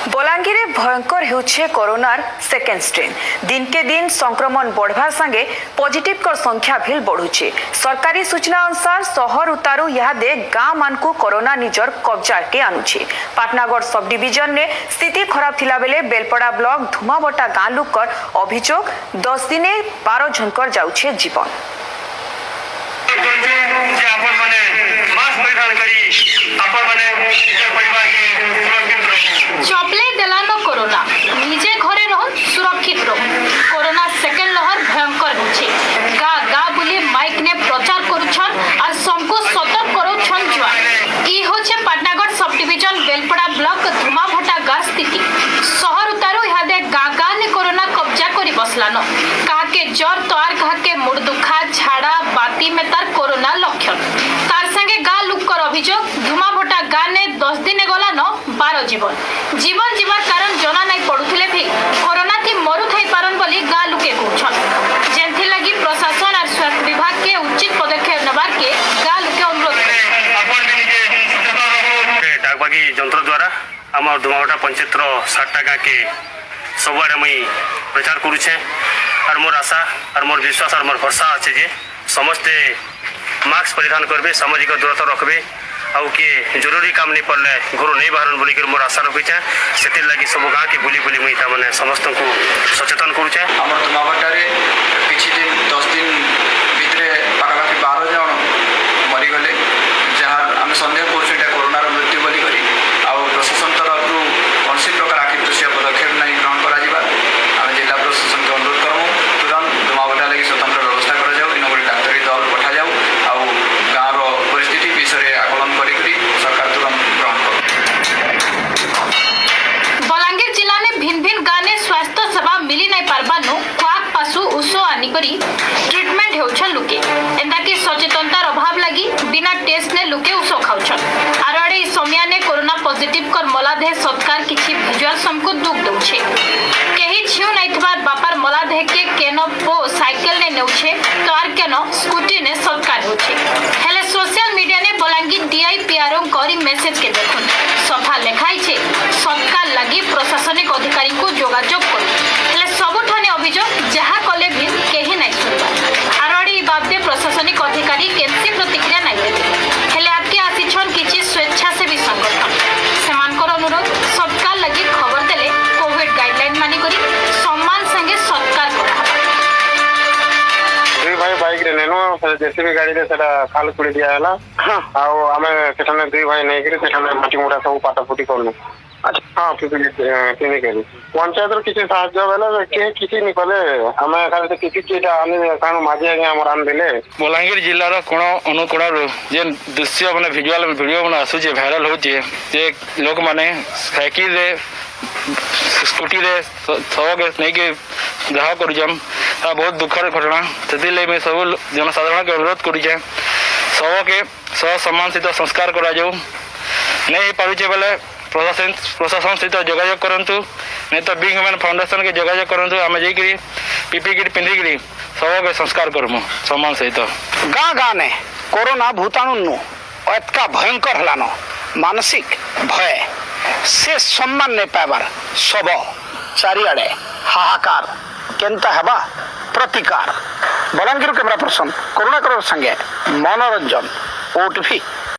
बलांगीर भयंकर होउछे कोरोनार second strain. दिन के दिन संक्रमण बढ़वा संगे पॉजिटिव कर संख्या भी बढ़ुचे। सरकारी सूचना अनुसार शहर उतारू यादे गांव मानकू कोरोना निजर कब्जा के आनुछे। पाटनागढ़ सब डिविजन ने स्थिति खराब थिला बेले बेलपड़ा ब्लॉक धुमाबटा गां लुकर अभियोग 10 दिने 12 जनकर जाउछे जीवन। चपले देलानो कोरोना निजे घरे रहन सुरक्षित रहन। कोरोना सेकेंड लहर भयंकर होछे। गा गा बुली माइक ने प्रचार करूछन और सबको सतर्क करूछन जुआ। ई होछे Patnagarh sub division Belpada block धुमाभटा गा स्थिति। शहर उतारू यादे गा गा ने कोरोना कब्जा करी बसलानो। काके ज्वर तो आर काके मुड़ दुखा झाड़ा बाती में तार कोरोना लक्षण। तार संगे गा लुकर अभियोग धुमाभटा गा ने 10 दिन गला न 12 जीवन जीवार कारण जना नहीं पड़ुथिले भी कोरोना थी मरु थाई पारन बोली गा लुके कहछन। जेंथि लगी प्रशासन और स्वास्थ्य विभाग के उचित पदक्षेप नेबार के गा लुके अनुरोध डाकबागी जंत्र द्वारा आम धुमाभटा पंचायतर 60 गाँ के सबुआड़े मुई प्रचार करुचे और मोर आशा और मोर विश्वास और मोर भरसा अच्छे जे समस्ते मास्क परिधान करबे, सामाजिक दूरता रखबे आउ किए जरूरी काम नहीं पड़े घर नहीं बाहर बोलिक मोर आशा रखीचे। से लगी सब गाँ के बुली बुली मुई मैंने समस्त को सचेतन करुचे। आम धुमाभटारे किछि दिन 10 दिन भितरे पाखापाखि 12 जन मरीगले जहाँ आम सन्देह कर कोरोनार मृत्यु बोली करी आउ प्रशासन तरफ कौन प्रकार आखिर दृश्य पदक्षेप नहीं ग्रहण करा आम जिला प्रशासन के अनुरोध करूँ तुरंत धुमाभटा लगी स्वतंत्र व्यवस्था कर डाक्तरी दल पठा जाऊ आउ गाँव परिस्थिति विषय आकलन करी सरकार तुरंत ग्रहण कर। बलांगीर जिला ने भिन्न भिन्न गाँ ने स्वास्थ्य सेवा मिली नहीं पारबानो क्वाक पासु उषो आनिकरी ट्रीटमेंट हेउछन लुके। एंदा की सचेतनतार अभाव लगी बिना टेस्ट ने लुके उषो खाउछन। आरआड़े सोमिया ने कोरोना पॉजिटिव कर मलादेह सत्कार किछि विजुअल समको दुख दउछे। केही छिउ नाइथबार बापार मलादेह के केनो पो साइकिल ने नेउछे तो आर केनो स्कूटी ने सत्कार होछे। हेले सोशल मीडिया ने बलांगीर डीआईपीआरओ करी मैसेज के देखुन सफा लेखाई छे सत्कार लगी प्रशासनिक अधिकारी को जोगाजोग करू। हेले सबुठाने अभियोग जहा कले भी केही नै सुनबा। आरडी बाबदे प्रशासनिक अधिकारी केनसी प्रतिक्रिया नै देले। हेले आपके आसिछन किछि स्वेच्छासेवी संगठन सेमानकर अनुरोध सत्कार लगी खबर देले कोविड गाइडलाइन मानि करी सम्मान संगे सत्कार करा। दुई भाई बाइक रे नेनो जेसीबी गाड़ी रे सेटा खाल कुड़ी दिया हला आउ आमे सेठाने दुई भाई नै करी सेठाने माटी मुडा सब पाटापुटी करनु। अच्छा हाँ किनी करी पंचायत रो किछि साहाय्य बेले के किछि नि कले आमे खाली किछि किटा आनी कानो माजी आगे हमर आन देले। बलांगीर जिल्ला रो कोण अनुकोण जे दृश्य माने विजुअल वीडियो माने आसु जे वायरल होचे जे लोक माने साइकिल रे स्कूटी रे सबके नै के ग्रह करूछम ता बहुत दुखर घटना। सेति ले मैं सब जनसाधारण के अनुरोध करूछे सबके सम्मान सहित संस्कार करा जाऊ। नहीं पारुचे बेले प्रशासन सहित जोगाजोग करंतु नहीं तो बिग ह्यूमन फाउंडेशन के जोगाजोग करंतु आमे जेकरी पीपी किट पिंधिकरी सबके संस्कार करमु सम्मान सहित। गाँ गाँ ने कोरोना भूताणु एतका भयंकर हलानो मानसिक भय से सम्मान नहीं पाइबार सब चारिआडे हाहाकार केनता हेबा प्रतिकार। बलांगीर कैमरा पर्सन करुणाकर संगे मनोरंजन ओटीवी।